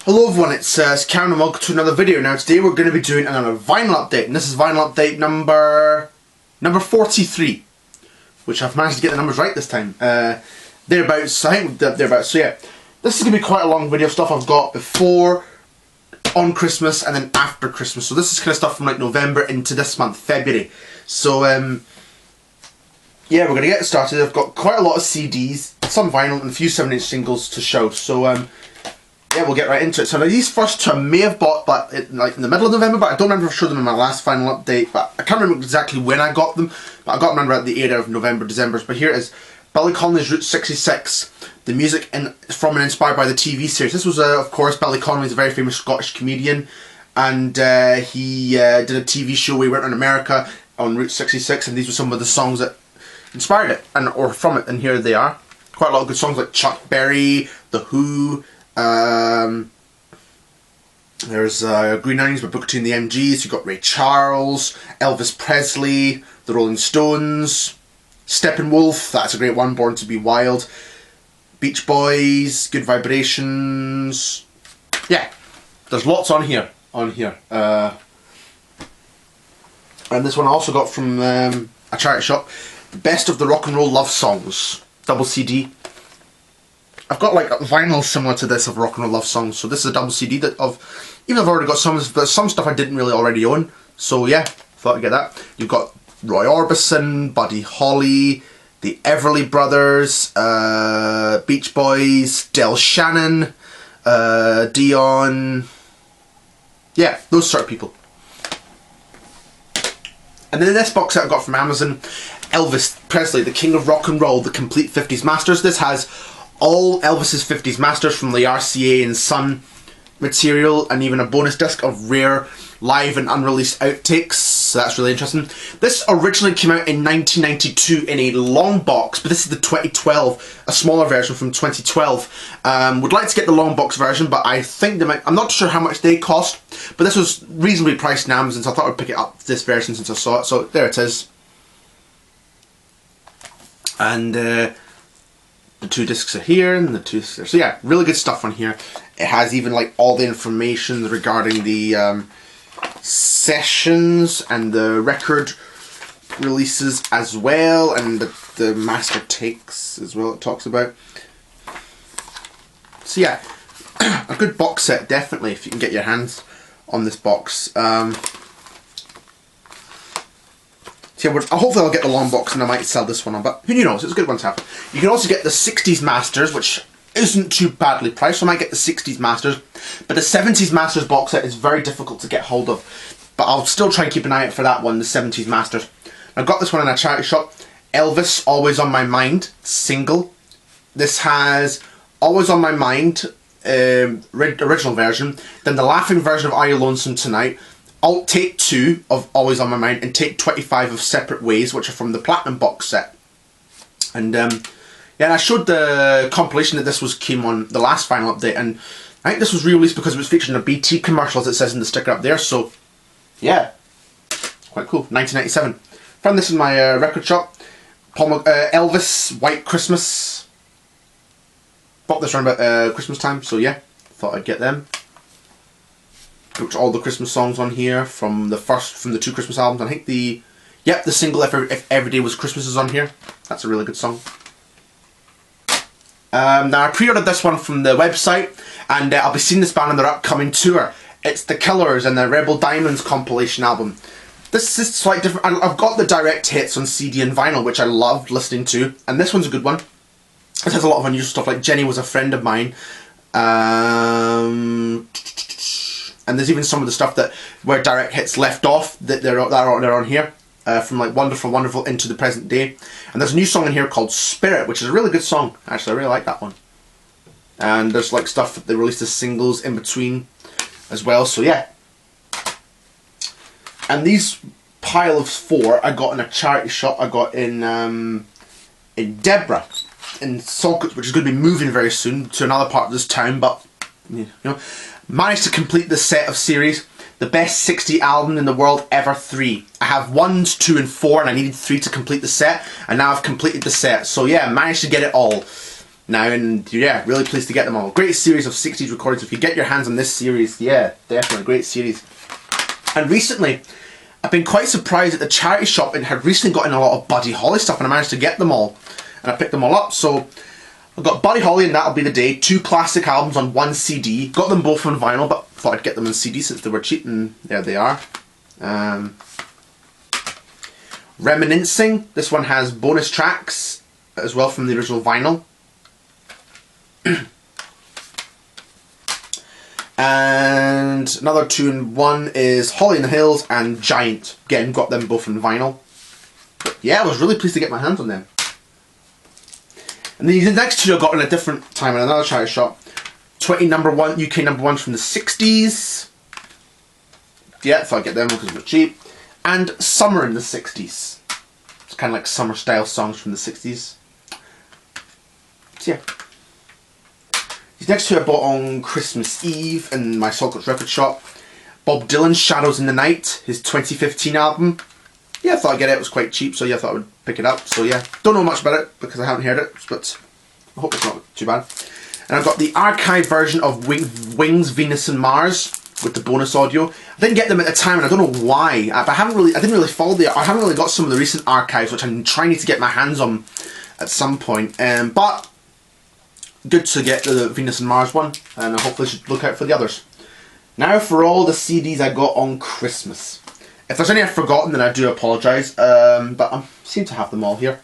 Hello everyone, it's Karen and welcome to another video. Now today we're going to be doing another vinyl update, and this is vinyl update number 43, which I've managed to get the numbers right this time. Thereabouts, I think thereabouts. So yeah, this is going to be quite a long video of stuff I've got before, on Christmas, and then after Christmas. So this is kind of stuff from like November into this month, February. So yeah, we're going to get started. I've got quite a lot of CDs, some vinyl, and a few 7-inch singles to show. So yeah, we'll get right into it. So now these first two I may have bought like in the middle of November, but I don't remember if I showed them in my last final update, but I can't remember exactly when I got them, but I got them around the area of November, December. But here it is, Billy Connolly's Route 66, the music from and inspired by the TV series. This was, of course, Billy Connolly's a very famous Scottish comedian, and he did a TV show where he went around America on Route 66, and these were some of the songs that inspired it, or from it, and here they are. Quite a lot of good songs like Chuck Berry, The Who. There's Green Onions by Booker T and the MGs. You've got Ray Charles, Elvis Presley, The Rolling Stones, Steppenwolf, that's a great one, Born to Be Wild, Beach Boys, Good Vibrations. Yeah, there's lots on here. And this one I also got from a charity shop, The Best of the Rock and Roll Love Songs, double CD. I've got like a vinyl similar to this of rock and roll love songs, so this is a double CD even though I've already got some stuff I didn't really already own, so yeah, thought I'd get that. You've got Roy Orbison, Buddy Holly, the Everly Brothers, Beach Boys, Del Shannon, Dion, yeah, those sort of people. And then this box set I got from Amazon, Elvis Presley, the King of Rock and Roll, the Complete 50s Masters. This has all Elvis's 50s masters from the RCA and Sun material, and even a bonus disc of rare live and unreleased outtakes, so that's really interesting. This originally came out in 1992 in a long box, but this is the 2012, a smaller version from 2012. Would like to get the long box version, but I think they might, I'm not sure how much they cost, but this was reasonably priced in Amazon, so I thought I'd pick it up, this version, since I saw it. So there it is. And the two discs are here, and the two discs are, so yeah, really good stuff on here. It has even like all the information regarding the sessions and the record releases as well, and the master takes as well it talks about. So yeah, a good box set, definitely, if you can get your hands on this box. So yeah, hopefully I'll get the long box and I might sell this one on, but who knows, it's a good one to have. You can also get the 60s Masters, which isn't too badly priced, so I might get the 60s Masters, but the 70s Masters box set is very difficult to get hold of, but I'll still try and keep an eye out for that one, the 70s Masters. I got this one in a charity shop, Elvis, Always on My Mind, single. This has Always on My Mind, original version, then the laughing version of Are You Lonesome Tonight, take 2 of Always on My Mind, and take 25 of Separate Ways, which are from the Platinum box set. And yeah, and I showed the compilation that this came on the last final update, and I think this was re-released because it was featured in a BT commercial, as it says in the sticker up there, so yeah, quite cool. 1997. Found this in my record shop. Elvis, White Christmas. Bought this around about Christmas time, so yeah, thought I'd get them. Which all the Christmas songs on here from the two Christmas albums. I think the single If Every Day Was Christmas is on here. That's a really good song. Now I pre-ordered this one from the website, and I'll be seeing this band on their upcoming tour. It's The Killers and the Rebel Diamonds compilation album. This is slightly different. I've got the direct hits on CD and vinyl, which I loved listening to, and this one's a good one. It has a lot of unusual stuff, like Jenny Was a Friend of Mine. And there's even some of the stuff where direct hits left off that they're on here, from like Wonderful Wonderful into the present day. And there's a new song in here called Spirit, which is a really good song. Actually, I really like that one. And there's like stuff that they released as singles in between as well. So yeah. And these pile of 4 I got in a charity shop. I got in Deborah in Salcott, which is going to be moving very soon to another part of this town, but you know. Managed to complete the set of series, the best 60 album in the world ever 3. I have 1s, 2 and 4, and I needed 3 to complete the set, and now I've completed the set. So yeah, managed to get it all. now, and yeah, really pleased to get them all. Great series of 60s recordings. If you get your hands on this series, yeah, definitely great series. And recently, I've been quite surprised at the charity shop and had recently gotten a lot of Buddy Holly stuff, and I managed to get them all, and I picked them all up. So I've got Buddy Holly and That'll Be the Day, 2 classic albums on 1 CD. Got them both on vinyl, but thought I'd get them on CD since they were cheap, and there they are. Reminiscing, this one has bonus tracks as well from the original vinyl. And another 2-in-1 is Holly in the Hills and Giant. Again, got them both on vinyl. But yeah, I was really pleased to get my hands on them. And the next 2 I got in a different time in another charity shop. 20 number 1 UK number 1s from the 60s. Yeah, thought I'd get them because they were cheap. And Summer in the 60s. It's kind of like summer style songs from the 60s. So yeah. These next 2 I bought on Christmas Eve in my Saltcoats record shop. Bob Dylan's Shadows in the Night, his 2015 album. Yeah, I thought I'd get it. It was quite cheap, so yeah, I thought I would pick it up. So yeah, don't know much about it because I haven't heard it, but I hope it's not too bad. And I've got the archive version of Wings, Venus and Mars with the bonus audio. I didn't get them at the time, and I don't know why. But I didn't really follow I haven't really got some of the recent archives, which I'm trying to get my hands on at some point. But good to get the Venus and Mars one, and I hopefully should look out for the others. Now for all the CDs I got on Christmas. If there's any I've forgotten, then I do apologise, but I seem to have them all here.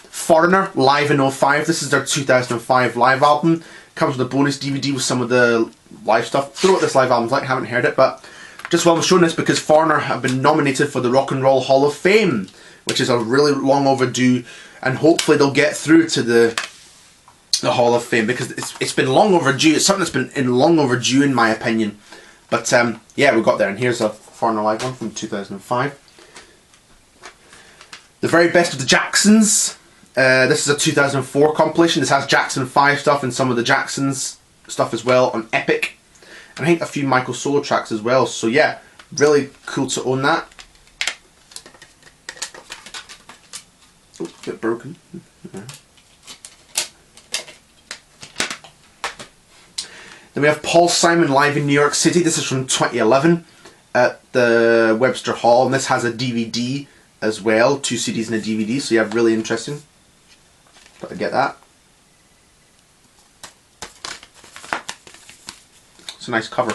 Foreigner, live in 05. This is their 2005 live album. Comes with a bonus DVD with some of the live stuff. Don't know what this live album's like, haven't heard it, but just while I'm showing this, because Foreigner have been nominated for the Rock and Roll Hall of Fame, which is a really long overdue, and hopefully they'll get through to the Hall of Fame, because it's been long overdue. It's something that's been long overdue in my opinion. But yeah, we got there, and here's a Foreigner live one from 2005. The Very Best of the Jacksons. This is a 2004 compilation. This has Jackson 5 stuff and some of the Jacksons stuff as well on Epic. And I think a few Michael solo tracks as well. So yeah, really cool to own that. Oh, a bit broken. Yeah. Then we have Paul Simon live in New York City. This is from 2011 at the Webster Hall, and this has a DVD as well, 2 CDs and a DVD, so you have really interesting. Got to get that. It's a nice cover.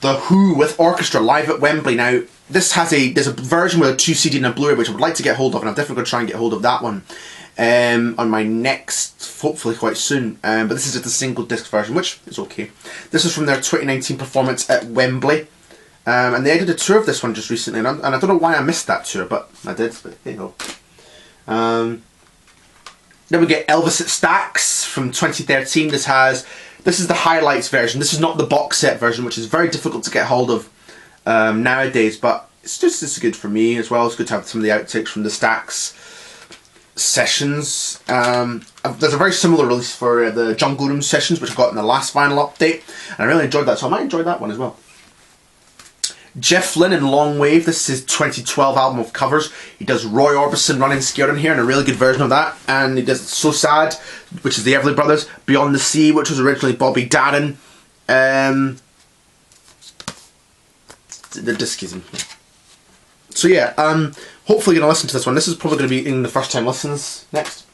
The Who with Orchestra live at Wembley. Now, this has there's a version with a 2 CD and a Blu-ray, which I would like to get hold of, and I'm definitely going to try and get hold of that one on my next, hopefully quite soon. But this is just a single disc version, which is okay. This is from their 2019 performance at Wembley. And they did a tour of this one just recently, and I don't know why I missed that tour, but I did, but there you go. Then we get Elvis at Stax from 2013. This is the highlights version. This is not the box set version, which is very difficult to get hold of nowadays, but it's good for me as well. It's good to have some of the outtakes from the Stax sessions. There's a very similar release for the Jungle Room sessions, which I got in the last vinyl update, and I really enjoyed that, so I might enjoy that one as well. Jeff Lynne in Long Wave. This is his 2012 album of covers. He does Roy Orbison, Running Scared on here, and a really good version of that. And he does So Sad, which is the Everly Brothers. Beyond the Sea, which was originally Bobby Darin. The disc is in here. So yeah, hopefully you're going to listen to this one. This is probably going to be in the first time listens next.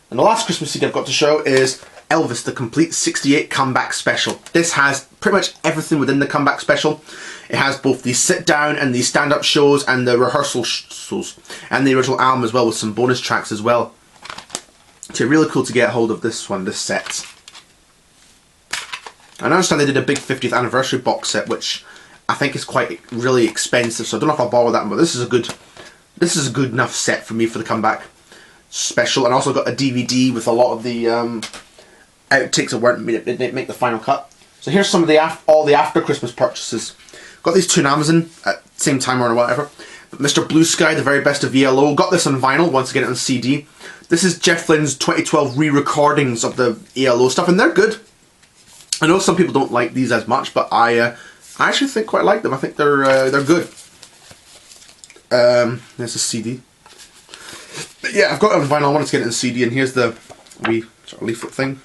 And the last Christmas CD I've got to show is Elvis, the Complete 68 Comeback Special. This has pretty much everything within the comeback special. It has both the sit-down and the stand-up shows and the rehearsal shows, and the original album as well, with some bonus tracks as well. So really cool to get hold of this one, this set. I understand they did a big 50th anniversary box set, which I think is quite really expensive, so I don't know if I'll borrow that one, but this is a good enough set for me for the comeback special. And I also got a DVD with a lot of the outtakes that didn't make the final cut. So here's some of all the after Christmas purchases. Got these 2 on Amazon at the same time or whatever. But Mr. Blue Sky, The Very Best of ELO. Got this on vinyl, once again on CD. This is Jeff Lynne's 2012 re-recordings of the ELO stuff, and they're good. I know some people don't like these as much, but I actually quite like them. I think they're good. There's a CD. But yeah, I've got it on vinyl. I wanted to get it in CD, and here's the wee sort of leaflet thing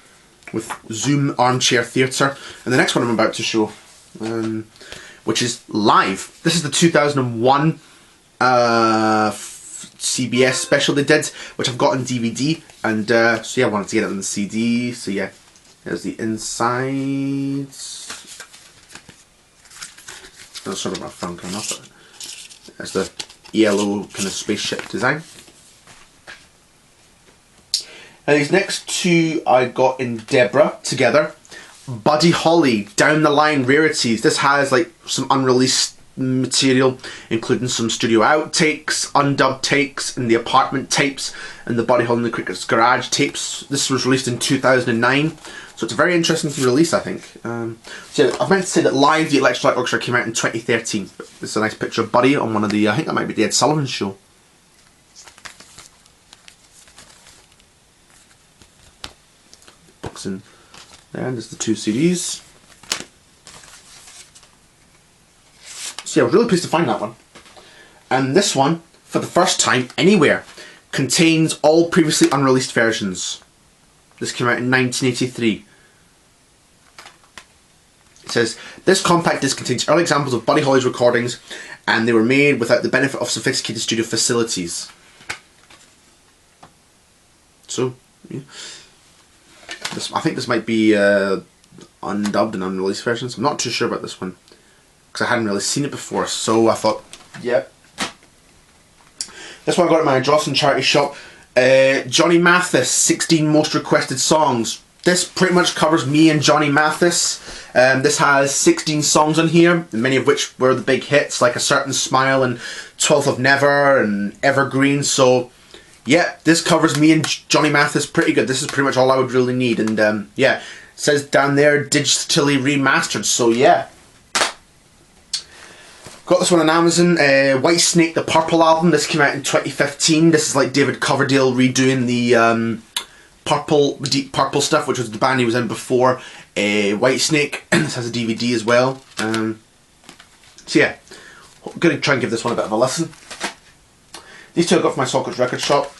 with Zoom Armchair Theatre. And the next one I'm about to show, which is Live. This is the 2001 CBS special they did, which I've got on DVD. And so yeah, I wanted to get it on the CD. So yeah, there's the insides. That's sort of my phone coming off it. There's the yellow kind of spaceship design. Now these next two I got in Deborah together. Buddy Holly, Down the Line Rarities. This has like some unreleased material, including some studio outtakes, undubbed takes, and the apartment tapes, and the Buddy Holly and the Cricket's Garage tapes. This was released in 2009, so it's a very interesting release, I think. So I've meant to say that Live, the Electric Light Orchestra, came out in 2013. This is a nice picture of Buddy on one of the, I think that might be the Ed Sullivan Show. Box in there, and there's the two CDs. So yeah, I was really pleased to find that one. And this one, for the first time anywhere, contains all previously unreleased versions. This came out in 1983. It says, this compact disc contains early examples of Buddy Holly's recordings, and they were made without the benefit of sophisticated studio facilities. So, yeah. I think this might be undubbed and unreleased versions. I'm not too sure about this one, because I hadn't really seen it before, so I thought, yep. This one I got at my Drossen charity shop. Johnny Mathis, 16 most requested songs. This pretty much covers me and Johnny Mathis. This has 16 songs on here, many of which were the big hits, like A Certain Smile and 12th of Never and Evergreen. So yeah, this covers me and Johnny Mathis pretty good. This is pretty much all I would really need. And yeah, it says down there digitally remastered, so yeah. Got this one on Amazon, Whitesnake, the Purple album. This came out in 2015. This is like David Coverdale redoing the Deep Purple stuff, which was the band he was in before Whitesnake. This has a DVD as well. So yeah, I'm going to try and give this one a bit of a listen. These two I got from my Sockets record shop.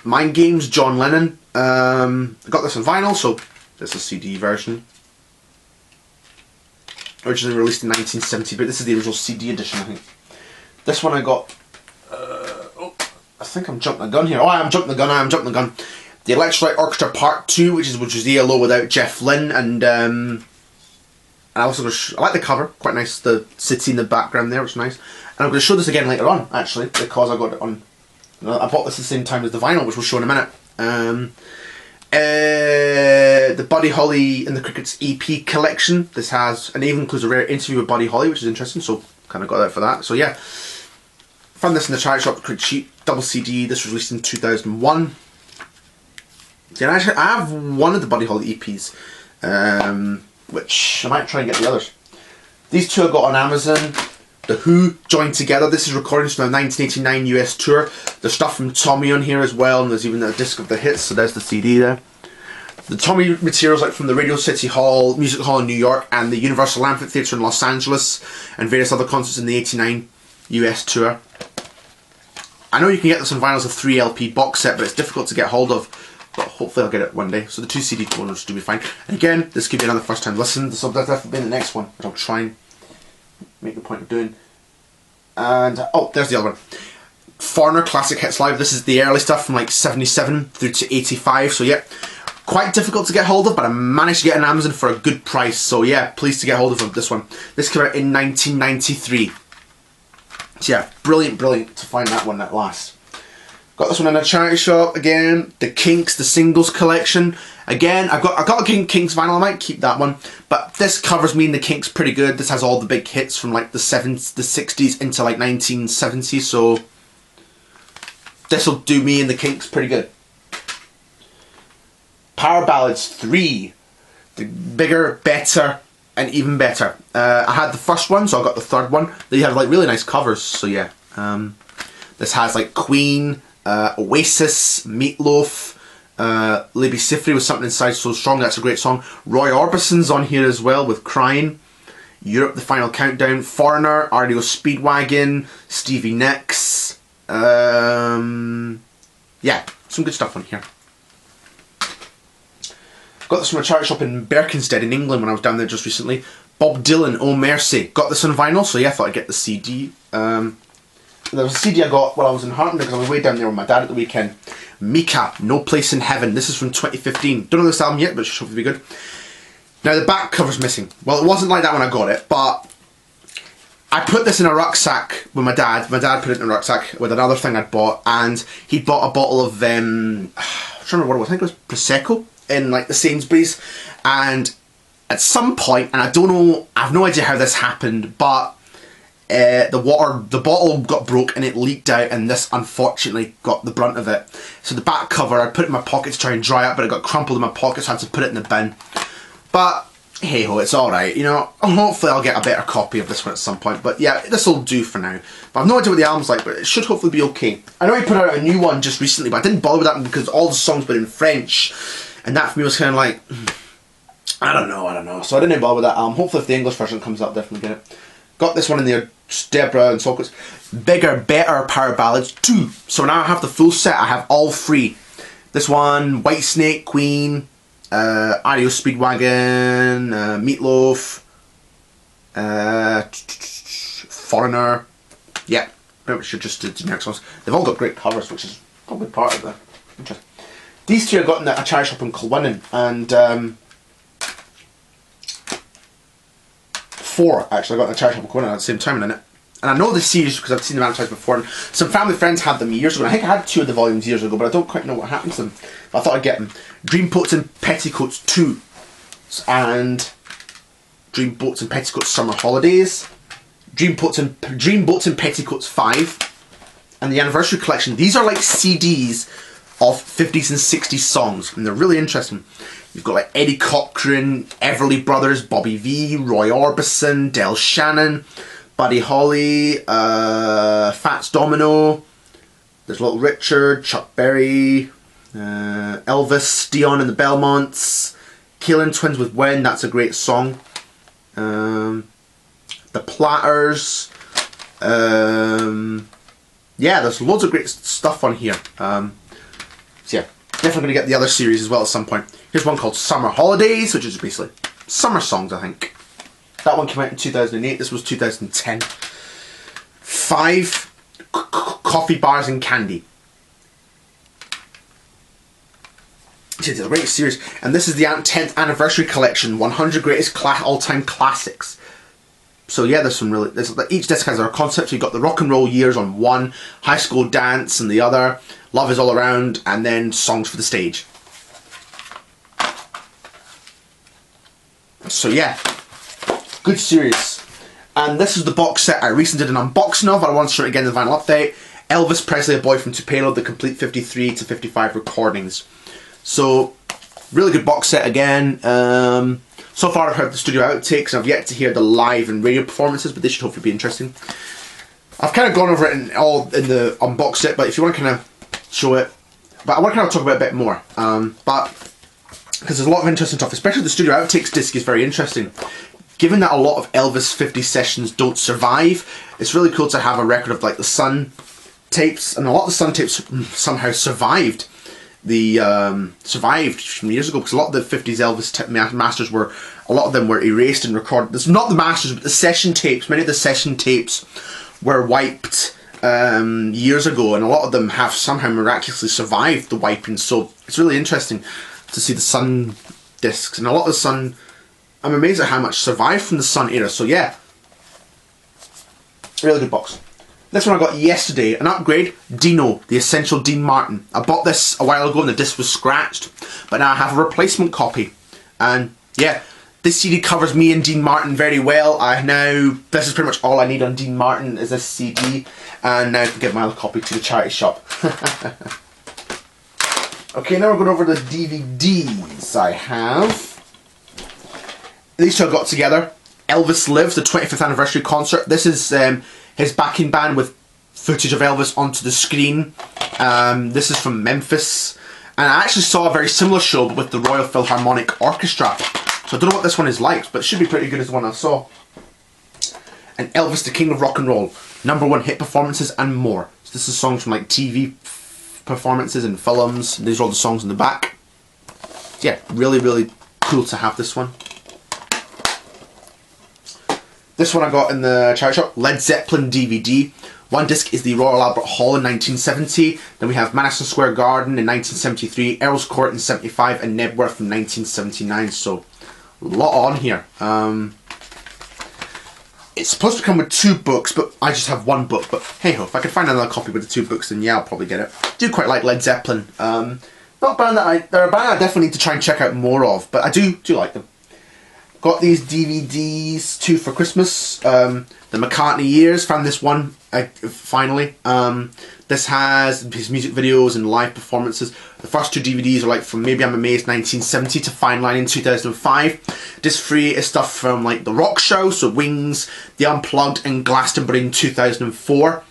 Mind Games, John Lennon. I got this on vinyl, so this is a CD version. Originally released in 1970, but this is the original CD edition, I think. This one I got... oh, I think I'm jumping the gun here. Oh, I am jumping the gun. The Electric Light Orchestra Part 2, which is ELO without Jeff Lynne, and I also I like the cover, quite nice. The city in the background there, which is nice. And I'm going to show this again later on, actually, because I got it on... I bought this at the same time as the vinyl, which we'll show in a minute. The Buddy Holly and the Crickets EP collection. This has, and even includes a rare interview with Buddy Holly, which is interesting, so kind of got that for that. So yeah, found this in the charity shop, Cricket Sheet, double CD. This was released in 2001. Yeah, actually, I have one of the Buddy Holly EPs, which I might try and get the others. These two I got on Amazon. The Who joined together. This is recordings from the 1989 US tour. There's stuff from Tommy on here as well, and there's even a disc of the hits, so there's the CD there. The Tommy materials like from the Radio City Hall, Music Hall in New York, and the Universal Amphitheatre in Los Angeles, and various other concerts in the 89 US tour. I know you can get this on vinyl as a 3 LP box set, but it's difficult to get hold of, but hopefully I'll get it one day. So the 2 CD ones do be fine. And again, this could be another first time listen, so that's definitely be the next one, which I'll try and make a point of doing. And oh, there's the other one. Foreigner Classic Hits Live. This is the early stuff from like 77 through to 85. So yeah, quite difficult to get hold of, but I managed to get it on Amazon for a good price. So yeah, pleased to get hold of this one. This came out in 1993. So yeah, brilliant to find that one at last. Got this one in a charity shop again. The Kinks, the singles collection. Again, I got a Kinks vinyl. I might keep that one, but this covers me and the Kinks pretty good. This has all the big hits from like the 60s into like 1970s. So this will do me and the Kinks pretty good. Power Ballads 3, the bigger, better, and even better. I had the first one, so I got the third one. They have like really nice covers. So yeah, this has like Queen, Oasis, Meatloaf. Libby Sifri with Something Inside So Strong, that's a great song. Roy Orbison's on here as well with Crying. Europe, The Final Countdown. Foreigner, REO Speedwagon, Stevie Nicks. yeah, some good stuff on here. Got this from a charity shop in Berkhamsted in England when I was down there just recently. Bob Dylan, Oh Mercy. Got this on vinyl, so yeah, I thought I'd get the CD. There was a CD I got while I was in Hartlepool because I was way down there with my dad at the weekend. Mika, No Place in Heaven. This is from 2015. Don't know this album yet, but it should hopefully be good. Now the back cover's missing. Well, it wasn't like that when I got it, but I put this in a rucksack with my dad. My dad put it in a rucksack with another thing I'd bought, and he bought a bottle of, I'm trying to remember what it was, I think it was Prosecco in like the Sainsbury's, and at some point, and I don't know, I have no idea how this happened, but the bottle got broke and it leaked out, and this unfortunately got the brunt of it. So the back cover, I put it in my pocket to try and dry up, but it got crumpled in my pocket, so I had to put it in the bin. But hey ho, it's alright, you know. Hopefully I'll get a better copy of this one at some point. But yeah, this will do for now. But I've no idea what the album's like, but it should hopefully be okay. I know he put out a new one just recently, but I didn't bother with that one because all the songs were in French. And that for me was kind of like, I don't know. So I didn't bother with that album. Hopefully if the English version comes out, I'll definitely get it. Got this one in there, Deborah and Sockets. Bigger, Better Power Ballads 2. So now I have the full set. I have all three. This one, Whitesnake, Queen, REO Speedwagon, Meatloaf, Foreigner. Yeah, pretty much just the generic songs. They've all got great covers, which is probably part of the interest. These two I got in a charity shop in Kilwinning, and four actually I got in a charity shop in Kilwinning at the same time in it. And I know the series because I've seen them advertised before, and some family friends had them years ago. I think I had 2 of the volumes years ago, but I don't quite know what happened to them. But I thought I'd get them. Dreamboats and Petticoats 2, and Dreamboats and Petticoats Summer Holidays, Dreamboats and Petticoats 5, and the Anniversary Collection. These are like CDs of 50s and 60s songs, and they're really interesting. You've got like Eddie Cochran, Everly Brothers, Bobby V, Roy Orbison, Del Shannon, Buddy Holly, Fats Domino, there's Little Richard, Chuck Berry, Elvis, Dion and the Belmonts, Killing Twins with When, that's a great song. The Platters, yeah, there's loads of great stuff on here. So yeah, definitely going to get the other series as well at some point. Here's one called Summer Holidays, which is basically summer songs, I think. That one came out in 2008, this was 2010. 5 Coffee, Bars and Candy. It's a great series, and this is the 10th Anniversary Collection, 100 Greatest All-Time Classics. So yeah, there's some really, each disc has their concept. So you've got the rock and roll years on one, High School Dance on the other, Love Is All Around, and then Songs for the Stage. So yeah, good series. And this is the box set I recently did an unboxing of. I want to show it again in the vinyl update. Elvis Presley, A Boy from Tupelo, the complete 53 to 55 recordings. So, really good box set again. So far I've heard the studio outtakes, and I've yet to hear the live and radio performances, but they should hopefully be interesting. I've kind of gone over it in the unbox set, but if you want to kind of show it, but I want to kind of talk about it a bit more. But because there's a lot of interesting stuff, especially the studio outtakes disc is very interesting. Given that a lot of Elvis 50 sessions don't survive, it's really cool to have a record of like the Sun tapes, and a lot of the Sun tapes somehow survived. Survived from years ago, because a lot of the 50s Elvis masters were, a lot of them were erased and recorded. It's not the masters, but the session tapes. Many of the session tapes were wiped years ago, and a lot of them have somehow miraculously survived the wiping. So it's really interesting to see the Sun discs, and a lot of the Sun. I'm amazed at how much survived from the Sun era. So yeah, really good box. This one I got yesterday, an upgrade, Dino, the Essential Dean Martin. I bought this a while ago and the disc was scratched, but now I have a replacement copy. And yeah, this CD covers me and Dean Martin very well. This is pretty much all I need on Dean Martin is this CD, and now I can get my other copy to the charity shop. Okay, now we're going over the DVDs I have. These two I got together. Elvis Lives, the 25th anniversary concert. This is his backing band with footage of Elvis onto the screen. This is from Memphis. And I actually saw a very similar show but with the Royal Philharmonic Orchestra. So I don't know what this one is like, but it should be pretty good as the one I saw. And Elvis, the King of Rock and Roll. #1 hit performances and more. So this is songs from like TV performances and films. These are all the songs in the back. Yeah, really, really cool to have this one. This one I got in the charity shop, Led Zeppelin DVD. One disc is the Royal Albert Hall in 1970. Then we have Madison Square Garden in 1973, Earl's Court in 75, and Knebworth in 1979. So, a lot on here. It's supposed to come with 2 books, but I just have 1 book. But hey ho, if I can find another copy with the 2 books, then yeah, I'll probably get it. I do quite like Led Zeppelin. Not a band that they're a band I definitely need to try and check out more of, but I do like them. Got these DVDs, 2 for Christmas. The McCartney Years, found this one finally. This has his music videos and live performances. The first 2 DVDs are like from Maybe I'm Amazed 1970 to Fine Line in 2005. Disc 3 is stuff from like The Rock Show, so Wings, The Unplugged, and Glastonbury in 2004.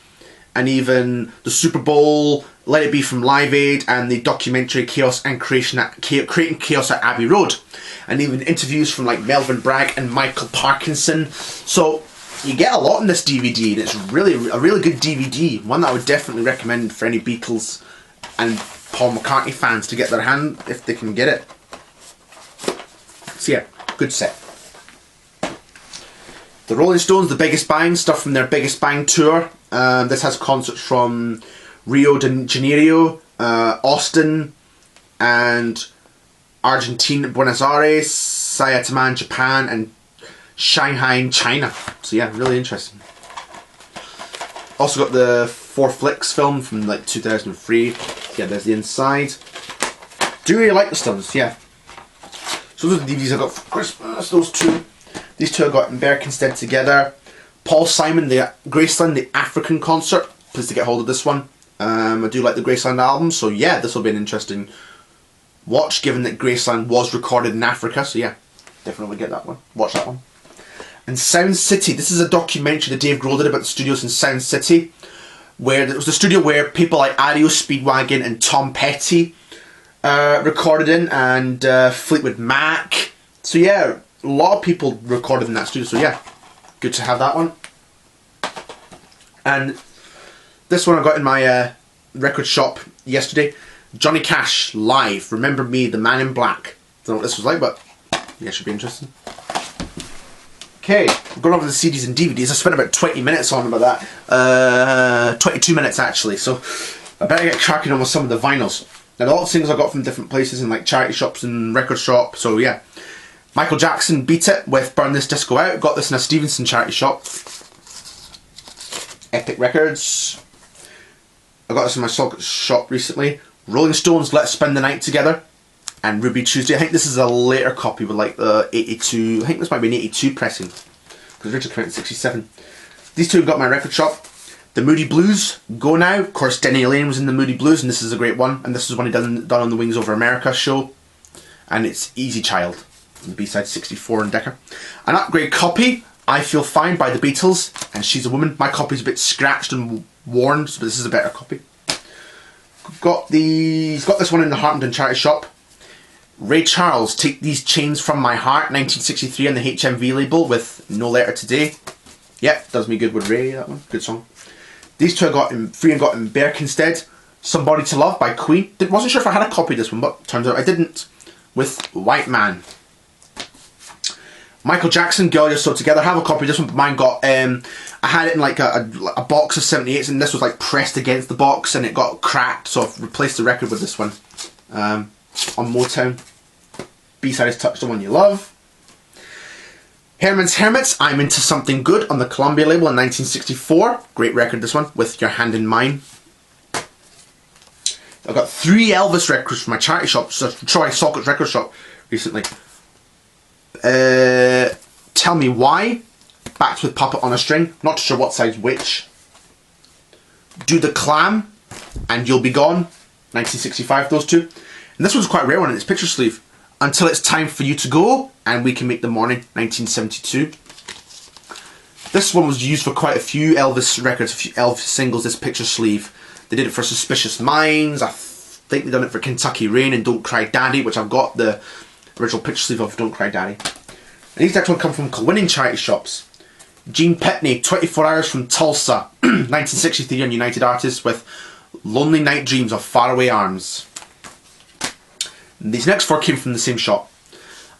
And even the Super Bowl, Let It Be from Live Aid, and the documentary Chaos and Creating Chaos at Abbey Road. And even interviews from like Melvin Bragg and Michael Parkinson. So you get a lot in this DVD, and it's really a really good DVD. One that I would definitely recommend for any Beatles and Paul McCartney fans to get their hand if they can get it. So yeah, good set. The Rolling Stones, The Biggest Bang, stuff from their Biggest Bang tour. This has concerts from Rio de Janeiro, Austin, and Argentina, Buenos Aires, Saitama, Japan, and Shanghai, China. So yeah, really interesting. Also got the 4 Flicks film from like 2003. Yeah, there's the inside. Do really like the Stones, yeah. So those are the DVDs I got for Christmas, those 2. These 2 I got in Berkhamsted together. Paul Simon, the Graceland, the African concert. Pleased to get hold of this one. I do like the Graceland album, so yeah, this will be an interesting watch, given that Graceland was recorded in Africa. So yeah, definitely get that one. Watch that one. And Sound City. This is a documentary that Dave Grohl did about the studios in Sound City, where it was the studio where people like REO Speedwagon and Tom Petty recorded in, and Fleetwood Mac. So yeah, a lot of people recorded in that studio. So yeah, good to have that one. And this one I got in my record shop yesterday. Johnny Cash live. Remember Me, The Man in Black. Don't know what this was like, but yeah, should be interesting. Okay, we're going over the CDs and DVDs. I spent about 20 minutes on about that. 22 minutes actually, so I better get cracking on with some of the vinyls. Now, a lot of things I got from different places in like charity shops and record shops, so yeah. Michael Jackson, Beat It with Burn This Disco Out. Got this in a Stevenson charity shop. Epic Records. I got this in my shop recently. Rolling Stones, Let's Spend the Night Together. And Ruby Tuesday. I think this is a later copy with like the 82, I think this might be an 82 pressing, because originally came out in 67. These 2 got my record shop. The Moody Blues, Go Now. Of course, Denny Lane was in the Moody Blues, and this is a great one. And this is one he done on the Wings Over America show. And it's Easy Child, the B-side 64 and Decca. An upgrade copy, I Feel Fine by the Beatles, and She's a Woman. My copy's a bit scratched and worn, but this is a better copy. Got this one in the Hartenden charity shop. Ray Charles, Take These Chains From My Heart, 1963 on the HMV label with No Letter Today. Yep, does me good with Ray, that one. Good song. These 2 I got in free and got in Berkhamsted. Somebody to Love by Queen. Wasn't sure if I had a copy of this one, but turns out I didn't. With White Man. Michael Jackson, Girl You're So Together. I have a copy of this one, but mine got, I had it in like a box of 78s, and this was like pressed against the box and it got cracked, so I've replaced the record with this one. On Motown. B-side is Touch the One You Love. Herman's Hermits, I'm Into Something Good on the Columbia label in 1964. Great record, this one, with Your Hand in Mine. I've got 3 Elvis records from my charity shop, so Troy Sockett's record shop recently. Tell Me Why, Backed with Puppet on a String, not sure what side's which. Do the Clam, and You'll Be Gone, 1965, those 2. And this one's quite a rare one in its picture sleeve. Until It's Time for You to Go, and We Can Make the Morning, 1972. This one was used for quite a few Elvis records, a few Elvis singles, this picture sleeve. They did it for Suspicious Minds, I think they've done it for Kentucky Rain and Don't Cry Daddy, which I've got the original picture sleeve of Don't Cry Daddy. And these actually come from winning charity shops. Gene Pitney, 24 Hours from Tulsa, 1963 on United Artists with Lonely Night Dreams of Faraway Arms. These next 4 came from the same shop.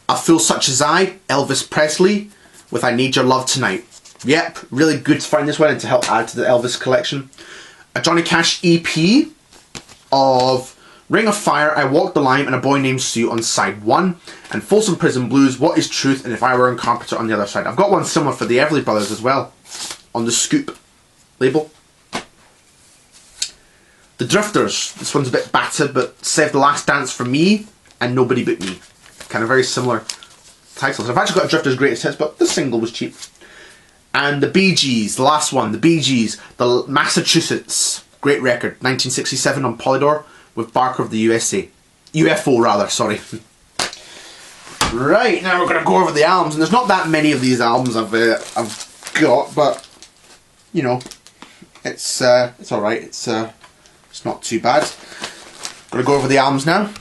A Fool Such As I, Elvis Presley, with I Need Your Love Tonight. Yep, really good to find this one and to help add to the Elvis collection. A Johnny Cash EP of Ring of Fire, I Walk the Line, and A Boy Named Sue on side 1. And Folsom Prison Blues, What Is Truth, and If I Were Incompetent on the other side. I've got one similar for the Everly Brothers as well, on the Scoop label. The Drifters, this one's a bit battered, but Save the Last Dance for Me and Nobody But Me. Kind of very similar titles. I've actually got a Drifters Greatest Hits, but the single was cheap. And the Bee Gees, the last one, the Bee Gees, the Massachusetts, great record, 1967 on Polydor with Barker of the USA. UFO rather, sorry. Right, now we're going to go over the albums, and there's not that many of these albums I've got, but you know, it's alright, it's not too bad. Gonna go over the albums now.